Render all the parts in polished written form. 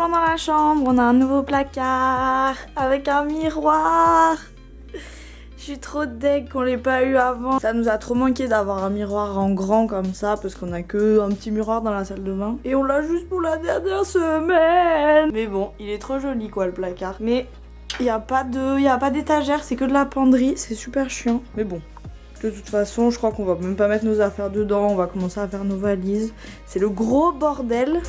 changement dans la chambre, on a un nouveau placard avec un miroir. Je suis trop deg qu'on l'ait pas eu avant. Ça nous a trop manqué d'avoir un miroir en grand comme ça parce qu'on a que un petit miroir dans la salle de bain. Et on l'a juste pour la dernière semaine. Mais bon, il est trop joli quoi le placard. Mais il n'y a pas d'étagère, c'est que de la penderie, c'est super chiant. Mais bon. De toute façon, je crois qu'on va même pas mettre nos affaires dedans, on va commencer à faire nos valises. C'est le gros bordel.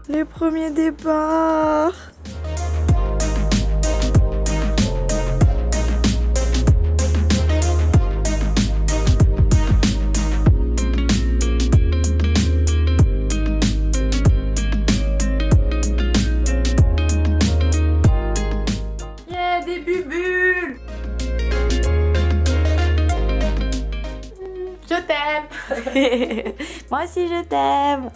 Les premiers départs. Yeah, des bubules. Je t'aime. Moi aussi je t'aime.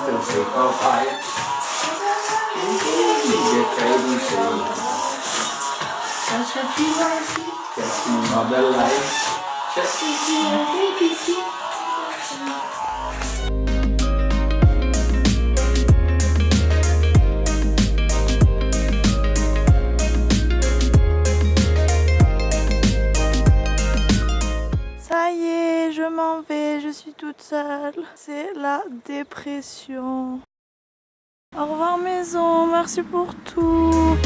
Từng sự có phải Để cái đi sự Just a few hours Just another life Just a few hours Ça y est, je m'en vais, je suis toute seule. C'est la dépression. Au revoir maison, merci pour tout.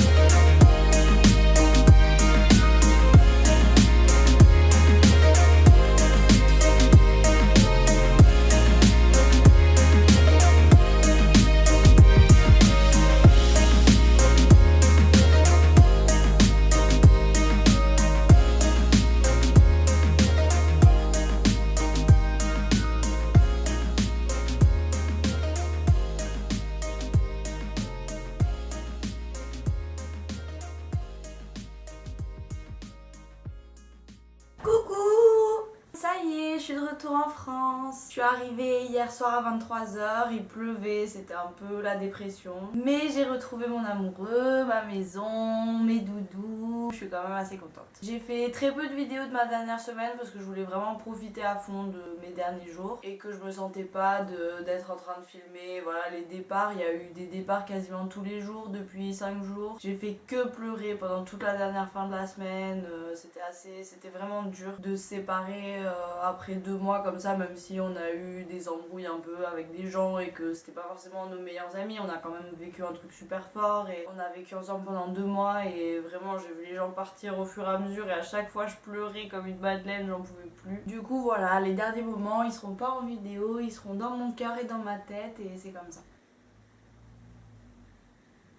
Ça y est, je suis de retour en France. Je suis arrivée hier soir à 23h, il pleuvait, c'était un peu la dépression. Mais j'ai retrouvé mon amoureux, ma maison, mes doudous. Je suis quand même assez contente. J'ai fait très peu de vidéos de ma dernière semaine parce que je voulais vraiment profiter à fond de mes derniers jours et que je me sentais pas d'être en train de filmer. Voilà, les départs, il y a eu des départs quasiment tous les jours depuis 5 jours. J'ai fait que pleurer pendant toute la dernière fin de la semaine. C'était vraiment dur de se séparer après 2 mois comme ça, même si on a eu des embrouilles un peu avec des gens et que c'était pas forcément nos meilleurs amis. On a quand même vécu un truc super fort et on a vécu ensemble pendant 2 mois et vraiment j'ai vu les gens partir au fur et à mesure et à chaque fois je pleurais comme une madeleine, j'en pouvais plus. Du coup voilà, les derniers moments ils seront pas en vidéo, ils seront dans mon cœur et dans ma tête et c'est comme ça.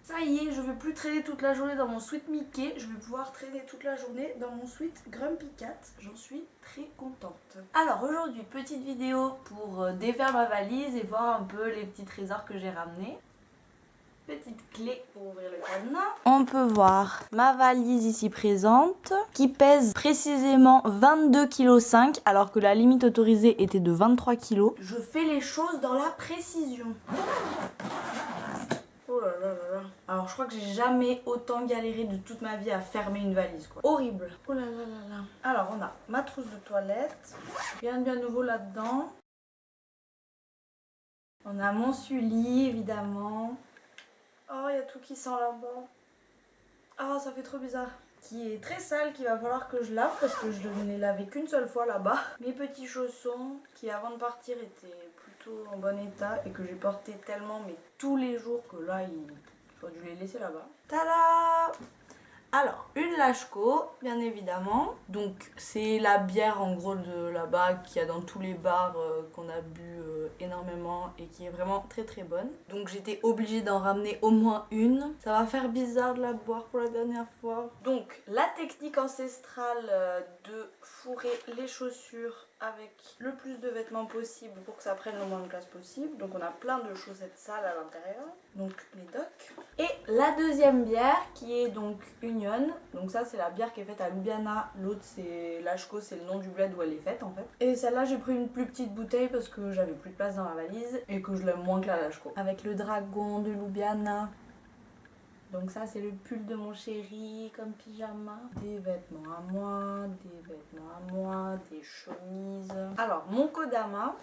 Ça y est, je vais plus traîner toute la journée dans mon sweat Mickey, je vais pouvoir traîner toute la journée dans mon sweat Grumpy Cat. J'en suis très contente. Alors aujourd'hui, petite vidéo pour défaire ma valise et voir un peu les petits trésors que j'ai ramenés. Petite clé pour ouvrir le cadenas. On peut voir ma valise ici présente qui pèse précisément 22,5 kg alors que la limite autorisée était de 23 kg. Je fais les choses dans la précision. Oh là là là là. Alors je crois que j'ai jamais autant galéré de toute ma vie à fermer une valise quoi. Horrible. Oh là là là là. Alors on a ma trousse de toilette. Rien de bien nouveau là-dedans. On a mon Sully évidemment. Oh il y a tout qui sent là-bas. Ah ça fait trop bizarre. Qui est très sale, qu'il va falloir que je lave parce que je ne l'ai lavé qu'une seule fois là-bas. Mes petits chaussons qui avant de partir étaient plutôt en bon état et que j'ai porté tellement mais tous les jours que là j'aurais dû les laisser là-bas. Tada! Alors, une Lashko, bien évidemment. Donc, c'est la bière en gros de là-bas qu'il y a dans tous les bars qu'on a bu énormément et qui est vraiment très très bonne. Donc, j'étais obligée d'en ramener au moins une. Ça va faire bizarre de la boire pour la dernière fois. Donc, la technique ancestrale de fourrer les chaussures avec le plus de vêtements possible pour que ça prenne le moins de place possible. Donc on a plein de chaussettes sales à l'intérieur, donc les docks. Et la deuxième bière qui est donc Union. Donc ça c'est la bière qui est faite à Ljubljana. L'autre c'est Lashko, c'est le nom du bled où elle est faite en fait. Et celle-là j'ai pris une plus petite bouteille parce que j'avais plus de place dans ma valise et que je l'aime moins que la Lashko. Avec le dragon de Ljubljana. Donc ça c'est le pull de mon chéri comme pyjama. Des vêtements à moi, des vêtements à moi, des chemises. Alors mon Kodama,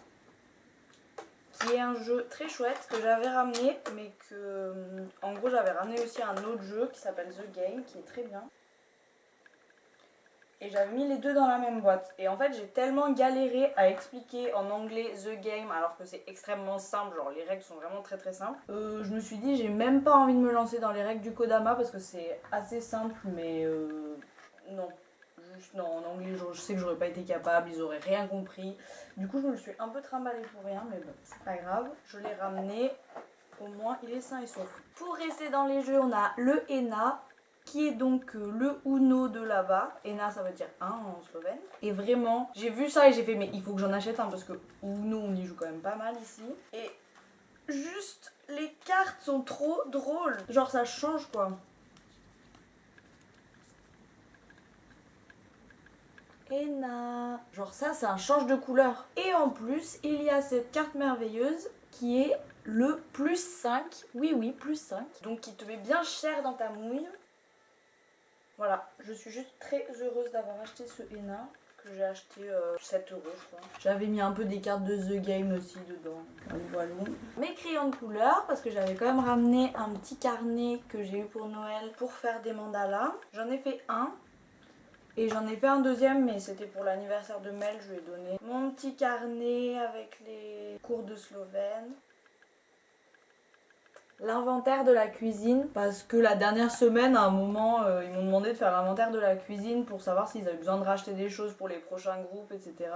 qui est un jeu très chouette que j'avais ramené, mais que en gros j'avais ramené aussi un autre jeu qui s'appelle The Game, qui est très bien. Et j'avais mis les deux dans la même boîte. Et en fait j'ai tellement galéré à expliquer en anglais The Game alors que c'est extrêmement simple, genre les règles sont vraiment très très simples. Je me suis dit j'ai même pas envie de me lancer dans les règles du Kodama parce que c'est assez simple, mais non. Juste non, en anglais je sais que j'aurais pas été capable, ils auraient rien compris. Du coup je me suis un peu trimballée pour rien, mais bon c'est pas grave. Je l'ai ramené, au moins il est sain et sauf. Pour rester dans les jeux on a le ENA, qui est donc le Uno de là-bas. Ena ça veut dire 1 en slovène. Et vraiment, j'ai vu ça et j'ai fait mais il faut que j'en achète un parce que Uno on y joue quand même pas mal ici. Et juste les cartes sont trop drôles. Genre ça change quoi. Ena. Genre ça un change de couleur. Et en plus il y a cette carte merveilleuse qui est le plus 5. Oui, plus 5. Donc qui te met bien cher dans ta mouille. Voilà, je suis juste très heureuse d'avoir acheté ce Ena que j'ai acheté 7 € je crois. J'avais mis un peu des cartes de The Game aussi dedans. Voilà. Mes crayons de couleur parce que j'avais quand même ramené un petit carnet que j'ai eu pour Noël pour faire des mandalas. J'en ai fait un et j'en ai fait un deuxième mais c'était pour l'anniversaire de Mel, je lui ai donné mon petit carnet avec les cours de slovène. L'inventaire de la cuisine parce que la dernière semaine à un moment ils m'ont demandé de faire l'inventaire de la cuisine pour savoir s'ils avaient besoin de racheter des choses pour les prochains groupes, etc.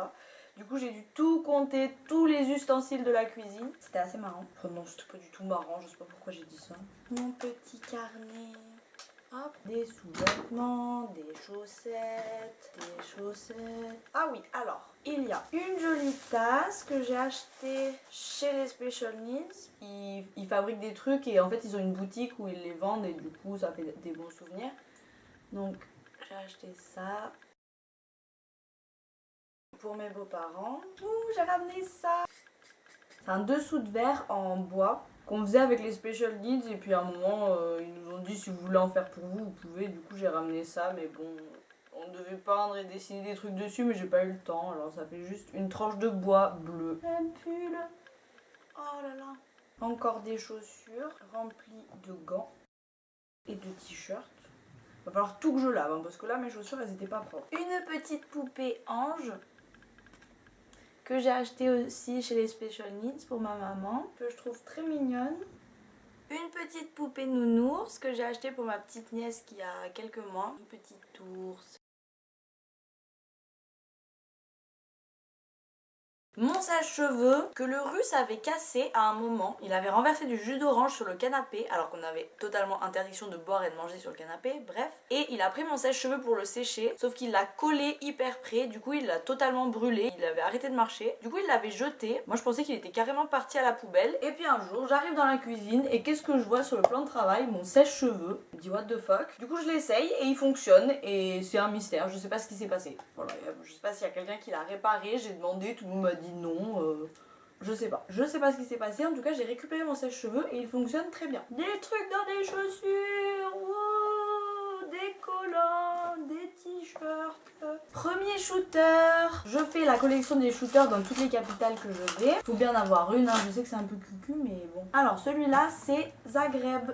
Du coup j'ai dû tout compter, tous les ustensiles de la cuisine. C'était assez marrant. Enfin non, c'était pas du tout marrant, je sais pas pourquoi j'ai dit ça. Mon petit carnet. Hop, des sous-vêtements, des chaussettes. Ah oui, alors, il y a une jolie tasse que j'ai achetée chez les Special Needs. Ils fabriquent des trucs et en fait ils ont une boutique où ils les vendent et du coup ça fait des bons souvenirs. Donc j'ai acheté ça pour mes beaux-parents. Ouh, j'ai ramené ça. C'est un dessous de verre en bois qu'on faisait avec les Special Needs et puis à un moment ils nous ont dit si vous voulez en faire pour vous, vous pouvez. Du coup j'ai ramené ça mais bon, on devait peindre et dessiner des trucs dessus mais j'ai pas eu le temps. Alors ça fait juste une tranche de bois bleu. Un pull. Oh là là. Encore des chaussures remplies de gants et de t-shirts. Va falloir tout que je lave hein, parce que là mes chaussures elles étaient pas propres. Une petite poupée ange que j'ai acheté aussi chez les Special Needs pour ma maman, que je trouve très mignonne. Une petite poupée nounours que j'ai acheté pour ma petite nièce qui a quelques mois. Une petite ours. Mon sèche-cheveux que le russe avait cassé à un moment. Il avait renversé du jus d'orange sur le canapé alors qu'on avait totalement interdiction de boire et de manger sur le canapé, bref. Et il a pris mon sèche-cheveux pour le sécher, sauf qu'il l'a collé hyper près, du coup il l'a totalement brûlé, il avait arrêté de marcher. Du coup il l'avait jeté, moi je pensais qu'il était carrément parti à la poubelle. Et puis un jour j'arrive dans la cuisine et qu'est-ce que je vois sur le plan de travail? Mon sèche-cheveux. Je me dis what the fuck. Du coup je l'essaye et il fonctionne et c'est un mystère, je sais pas ce qui s'est passé. Voilà, je sais pas s'il y a quelqu'un qui l'a réparé, j'ai demandé, tout le monde m'a dit non, je sais pas ce qui s'est passé. En tout cas j'ai récupéré mon sèche-cheveux et il fonctionne très bien. Des trucs dans des chaussures, wow, des collants, des t-shirts. Premier shooter, je fais la collection des shooters dans toutes les capitales que je vais. Faut bien avoir une hein. Je sais que c'est un peu cucu mais bon. Alors celui-là c'est Zagreb.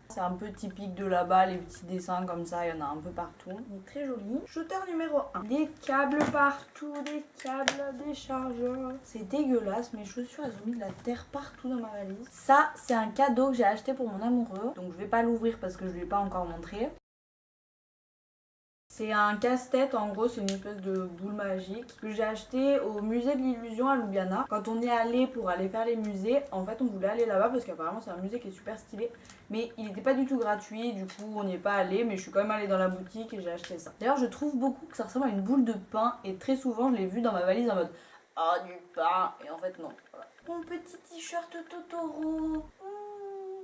C'est un peu typique de là-bas, les petits dessins comme ça, il y en a un peu partout. Il est très joli. Shooter numéro 1. Des câbles partout, des câbles, des chargeurs. C'est dégueulasse, mes chaussures elles ont mis de la terre partout dans ma valise. Ça, c'est un cadeau que j'ai acheté pour mon amoureux. Donc je vais pas l'ouvrir parce que je lui ai pas encore montré. C'est un casse-tête, en gros c'est une espèce de boule magique que j'ai acheté au musée de l'illusion à Ljubljana. Quand on est allé pour aller faire les musées, en fait on voulait aller là-bas parce qu'apparemment c'est un musée qui est super stylé. Mais il n'était pas du tout gratuit, du coup on n'y est pas allé, mais je suis quand même allée dans la boutique et j'ai acheté ça. D'ailleurs je trouve beaucoup que ça ressemble à une boule de pain et très souvent je l'ai vu dans ma valise en mode « Ah du pain !» et en fait non. Voilà. Mon petit t-shirt Totoro.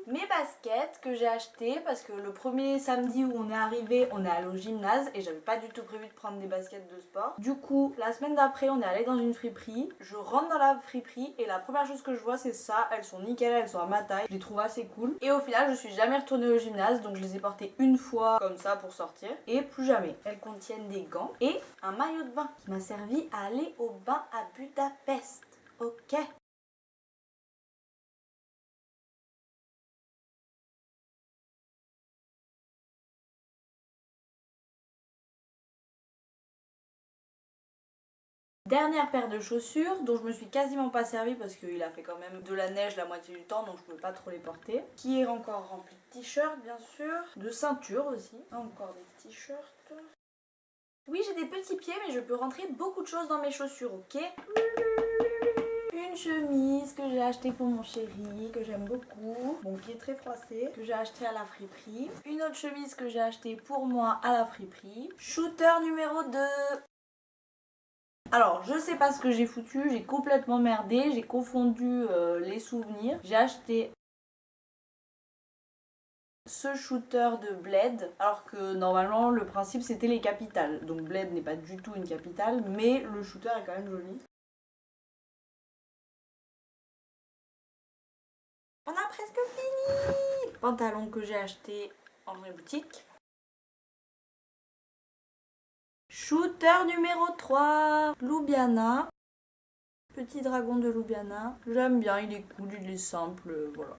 Mes baskets que j'ai achetées parce que le premier samedi où on est arrivé, on est allé au gymnase et j'avais pas du tout prévu de prendre des baskets de sport. Du coup, la semaine d'après, on est allé dans une friperie. Je rentre dans la friperie et la première chose que je vois, c'est ça. Elles sont nickel, elles sont à ma taille. Je les trouve assez cool. Et au final, je suis jamais retournée au gymnase, donc je les ai portées une fois comme ça pour sortir et plus jamais. Elles contiennent des gants et un maillot de bain qui m'a servi à aller au bain à Budapest. Ok. Dernière paire de chaussures dont je me suis quasiment pas servie parce qu'il a fait quand même de la neige la moitié du temps donc je pouvais pas trop les porter. Qui est encore rempli de t-shirts bien sûr, de ceintures aussi, encore des t-shirts. Oui j'ai des petits pieds mais je peux rentrer beaucoup de choses dans mes chaussures, ok? Une chemise que j'ai achetée pour mon chéri, que j'aime beaucoup, bon qui est très froissée, que j'ai acheté à la friperie. Une autre chemise que j'ai achetée pour moi à la friperie. Shooter numéro 2. Alors, je sais pas ce que j'ai foutu, j'ai complètement merdé, j'ai confondu les souvenirs. J'ai acheté ce shooter de Bled, alors que normalement le principe c'était les capitales. Donc Bled n'est pas du tout une capitale, mais le shooter est quand même joli. On a presque fini! Pantalon que j'ai acheté en vraie boutique. Shooter numéro 3, Ljubljana. Petit dragon de Ljubljana. J'aime bien, il est cool, il est simple, voilà.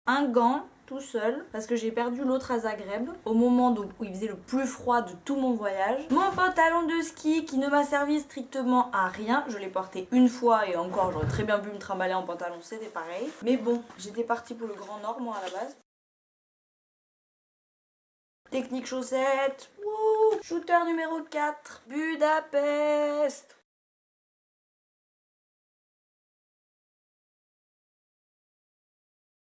Un gant tout seul parce que j'ai perdu l'autre à Zagreb au moment où il faisait le plus froid de tout mon voyage. Mon pantalon de ski qui ne m'a servi strictement à rien. Je l'ai porté une fois et encore j'aurais très bien pu me trimballer en pantalon, c'était pareil. Mais bon, j'étais partie pour le Grand Nord moi à la base. Technique chaussettes. Wouh. Shooter numéro 4, Budapest.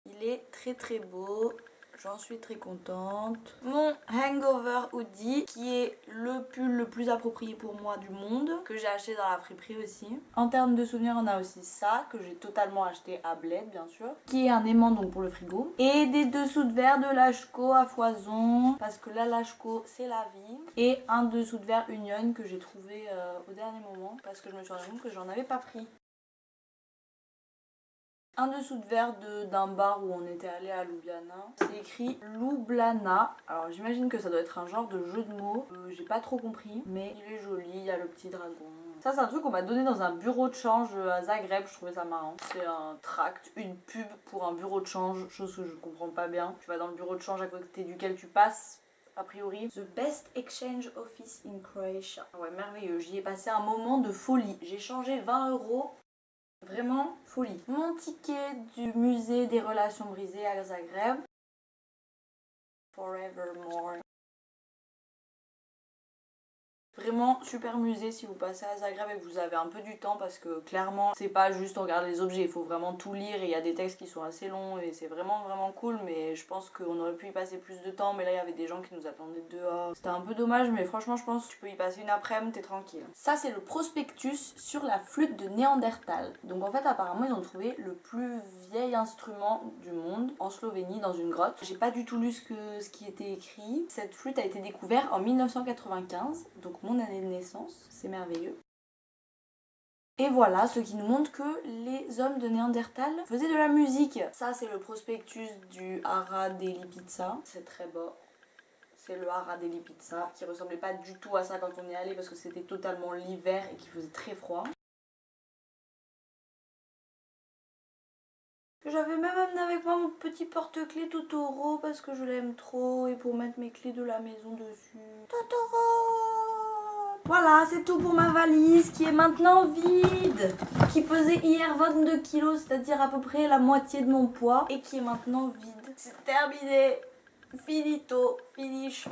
Il est très très beau, j'en suis très contente. Mon Hangover Hoodie qui est le pull le plus approprié pour moi du monde, que j'ai acheté dans la friperie aussi. En termes de souvenirs on a aussi ça, que j'ai totalement acheté à Bled bien sûr, qui est un aimant donc pour le frigo. Et des dessous de verre de Lashko à foison, parce que la Lashko c'est la vie. Et un dessous de verre Union que j'ai trouvé au dernier moment, parce que je me suis rendu compte que j'en avais pas pris. Un dessous de verre d'un bar où on était allé à Ljubljana. C'est écrit Ljubljana. Alors j'imagine que ça doit être un genre de jeu de mots. J'ai pas trop compris. Mais il est joli, il y a le petit dragon. Ça c'est un truc qu'on m'a donné dans un bureau de change à Zagreb. Je trouvais ça marrant. C'est un tract, une pub pour un bureau de change. Chose que je comprends pas bien. Tu vas dans le bureau de change à côté duquel tu passes. A priori, The Best Exchange Office in Croatia. Ouais, merveilleux. J'y ai passé un moment de folie. J'ai changé 20 €. Vraiment folie. Mon ticket du musée des relations brisées à Zagreb. Forevermore. Vraiment super musée si vous passez à Zagreb et que vous avez un peu du temps parce que clairement c'est pas juste regarder les objets, il faut vraiment tout lire et il y a des textes qui sont assez longs et c'est vraiment cool, mais je pense qu'on aurait pu y passer plus de temps, mais là il y avait des gens qui nous attendaient dehors. C'était un peu dommage mais franchement je pense que tu peux y passer une après-midi, t'es tranquille. Ça c'est le prospectus sur la flûte de Néandertal. Donc en fait apparemment ils ont trouvé le plus vieil instrument du monde en Slovénie dans une grotte. J'ai pas du tout lu ce qui était écrit. Cette flûte a été découverte en 1995, donc mon année de naissance, c'est merveilleux. Et voilà, ce qui nous montre que les hommes de Néandertal faisaient de la musique. Ça, c'est le prospectus du Hara deli Pizza. C'est très beau. C'est le Hara deli Pizza, qui ressemblait pas du tout à ça quand on y allait parce que c'était totalement l'hiver et qu'il faisait très froid. J'avais même amené avec moi mon petit porte-clés Totoro parce que je l'aime trop et pour mettre mes clés de la maison dessus. Totoro! Voilà, c'est tout pour ma valise qui est maintenant vide. Qui pesait hier 22 kilos, c'est-à-dire à peu près la moitié de mon poids et qui est maintenant vide. C'est terminé. Finito, finish.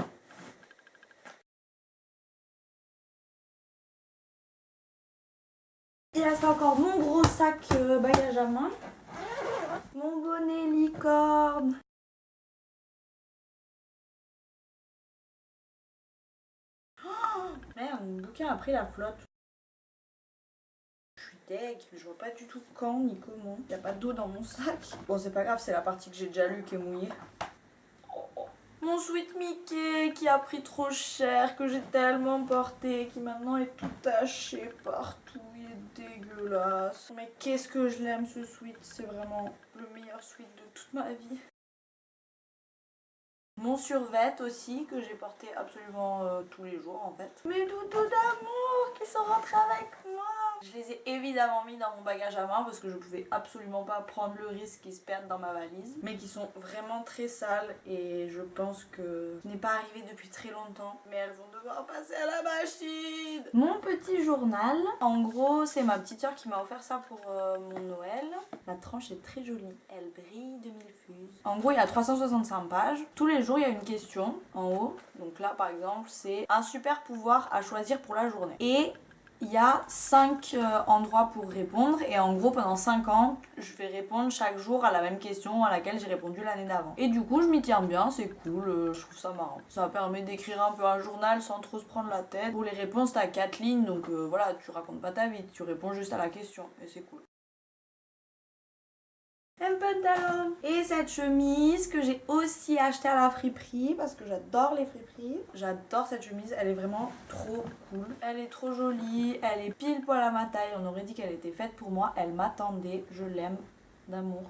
Il reste encore mon gros sac bagage à main. Mon bonnet licorne. Oh, merde, mon bouquin a pris la flotte. Je suis deg, je vois pas du tout quand ni comment. Il n'y a pas d'eau dans mon sac. Bon, c'est pas grave, c'est la partie que j'ai déjà lue qui est mouillée. Mon sweat Mickey qui a pris trop cher, que j'ai tellement porté, qui maintenant est tout taché partout, il est dégueulasse. Mais qu'est-ce que je l'aime ce sweat, c'est vraiment le meilleur sweat de toute ma vie. Mon survêt aussi, que j'ai porté absolument tous les jours en fait. Mes doudous d'amour qui sont rentrés avec moi. Je les ai évidemment mis dans mon bagage à main parce que je pouvais absolument pas prendre le risque qu'ils se perdent dans ma valise. Mais qui sont vraiment très sales et je pense que ce n'est pas arrivé depuis très longtemps. Mais elles vont devoir passer à la machine. Mon petit journal, en gros c'est ma petite soeur qui m'a offert ça pour mon Noël. La tranche est très jolie, elle brille de mille fuses. En gros il y a 365 pages. Tous les jours il y a une question en haut. Donc là par exemple c'est un super pouvoir à choisir pour la journée. Et il y a 5 endroits pour répondre et en gros pendant 5 ans je vais répondre chaque jour à la même question à laquelle j'ai répondu l'année d'avant. Et du coup je m'y tiens bien, c'est cool, je trouve ça marrant. Ça permet d'écrire un peu un journal sans trop se prendre la tête. Pour les réponses t'as 4 lignes donc voilà, tu racontes pas ta vie, tu réponds juste à la question et c'est cool. Un pantalon et cette chemise que j'ai aussi achetée à la friperie parce que j'adore les friperies. J'adore cette chemise, elle est vraiment trop cool. Elle est trop jolie, elle est pile poil à ma taille. On aurait dit qu'elle était faite pour moi, elle m'attendait, je l'aime d'amour.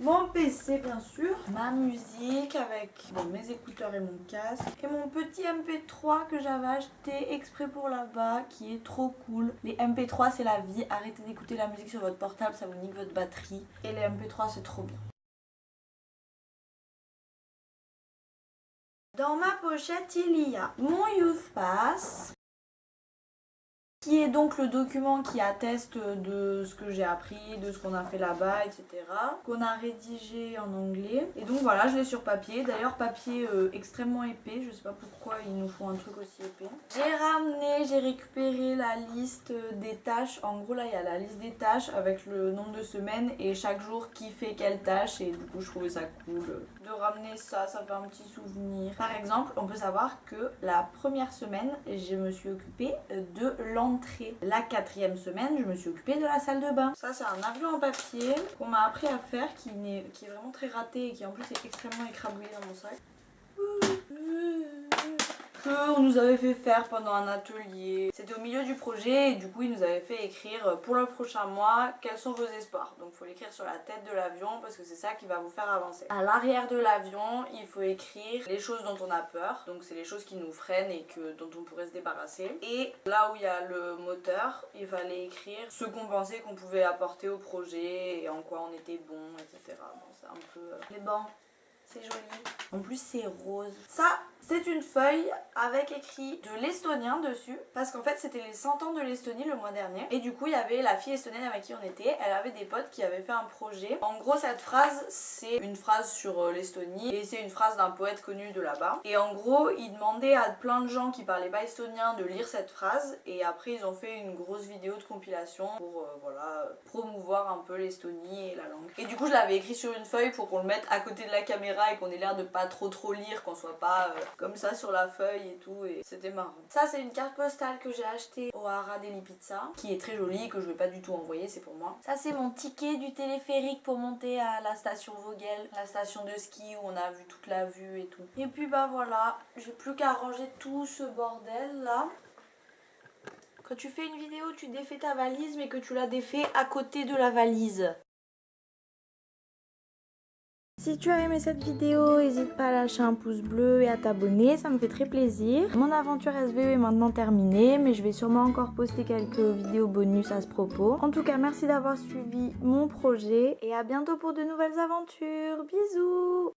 Mon PC bien sûr, ma musique avec mes écouteurs et mon casque et mon petit MP3 que j'avais acheté exprès pour là-bas qui est trop cool. Les MP3 c'est la vie, arrêtez d'écouter la musique sur votre portable, ça vous nique votre batterie et les MP3 c'est trop bien. Dans ma pochette il y a mon Youth Pass qui est donc le document qui atteste de ce que j'ai appris, de ce qu'on a fait là-bas, etc. Qu'on a rédigé en anglais. Et donc voilà, je l'ai sur papier. D'ailleurs, papier extrêmement épais. Je sais pas pourquoi ils nous font un truc aussi épais. J'ai récupéré la liste des tâches. En gros, là, il y a la liste des tâches avec le nombre de semaines et chaque jour qui fait quelle tâche. Et du coup, je trouvais ça cool de ramener ça. Ça fait un petit souvenir. Par exemple, on peut savoir que la première semaine, je me suis occupée de l'entrée. La 4e semaine, je me suis occupée de la salle de bain. Ça, c'est un avion en papier qu'on m'a appris à faire qui est vraiment très raté et qui en plus est extrêmement écrabouillé dans mon sac. On nous avait fait faire pendant un atelier. C'était au milieu du projet et du coup ils nous avaient fait écrire pour le prochain mois quels sont vos espoirs. Donc il faut l'écrire sur la tête de l'avion parce que c'est ça qui va vous faire avancer. À l'arrière de l'avion il faut écrire les choses dont on a peur. Donc c'est les choses qui nous freinent et dont on pourrait se débarrasser. Et là où il y a le moteur, il fallait écrire ce qu'on pensait qu'on pouvait apporter au projet et en quoi on était bon, etc. Bon, c'est un peu... Mais bon, c'est joli. En plus c'est rose. Ça, c'est une feuille avec écrit de l'estonien dessus parce qu'en fait c'était les 100 ans de l'Estonie le mois dernier et du coup il y avait la fille estonienne avec qui on était, elle avait des potes qui avaient fait un projet. En gros cette phrase c'est une phrase sur l'Estonie et c'est une phrase d'un poète connu de là-bas et en gros il demandait à plein de gens qui parlaient pas estonien de lire cette phrase et après ils ont fait une grosse vidéo de compilation pour voilà promouvoir un peu l'Estonie et la langue. Et du coup je l'avais écrit sur une feuille pour qu'on le mette à côté de la caméra et qu'on ait l'air de pas trop lire, qu'on soit pas comme ça sur la feuille et tout et c'était marrant. Ça c'est une carte postale que j'ai achetée au Hara Deli Pizza qui est très jolie que je vais pas du tout envoyer, c'est pour moi. Ça c'est mon ticket du téléphérique pour monter à la station Vogel, la station de ski où on a vu toute la vue et tout. Et puis bah voilà, j'ai plus qu'à ranger tout ce bordel là. Quand tu fais une vidéo tu défais ta valise mais que tu la défais à côté de la valise. Si tu as aimé cette vidéo, n'hésite pas à lâcher un pouce bleu et à t'abonner, ça me fait très plaisir. Mon aventure SVE est maintenant terminée, mais je vais sûrement encore poster quelques vidéos bonus à ce propos. En tout cas, merci d'avoir suivi mon projet et à bientôt pour de nouvelles aventures. Bisous!